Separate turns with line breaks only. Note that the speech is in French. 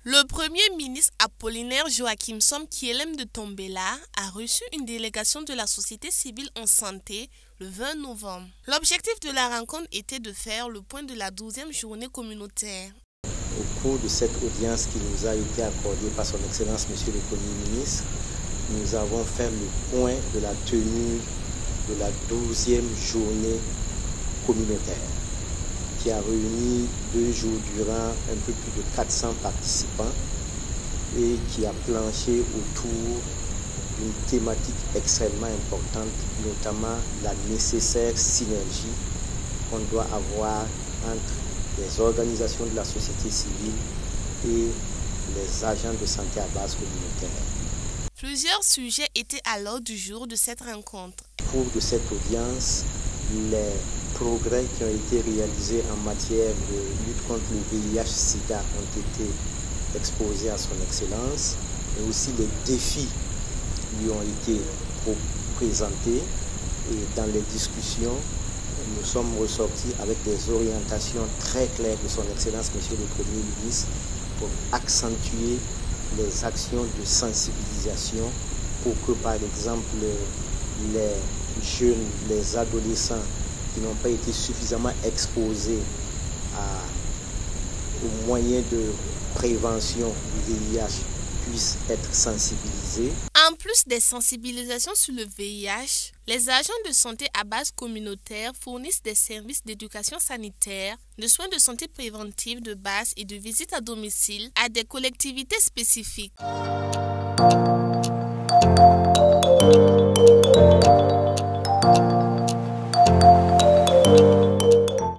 Le Premier ministre Apollinaire Joachim Somkielem de Tombela a reçu une délégation de la société civile en santé le 20 novembre. L'objectif de la rencontre était de faire le point de la 12e journée communautaire.
Au cours de cette audience qui nous a été accordée par son Excellence Monsieur le Premier ministre, nous avons fait le point de la tenue de la 12e journée communautaire qui a réuni 2 jours durant un peu plus de 400 participants et qui a planché autour d'une thématique extrêmement importante, notamment la nécessaire synergie qu'on doit avoir entre les organisations de la société civile et les agents de santé à base communautaire.
Plusieurs sujets étaient à l'ordre du jour de cette rencontre.
Au cours de cette audience, les progrès qui ont été réalisés en matière de lutte contre le VIH-Sida ont été exposés à son Excellence, mais aussi les défis lui ont été présentés et dans les discussions, nous sommes ressortis avec des orientations très claires de son Excellence Monsieur le Premier ministre pour accentuer les actions de sensibilisation pour que par exemple les jeunes, les adolescents qui n'ont pas été suffisamment exposés aux moyens de prévention du VIH puissent être sensibilisés.
En plus des sensibilisations sur le VIH, les agents de santé à base communautaire fournissent des services d'éducation sanitaire, de soins de santé préventive de base et de visite à domicile à des collectivités spécifiques.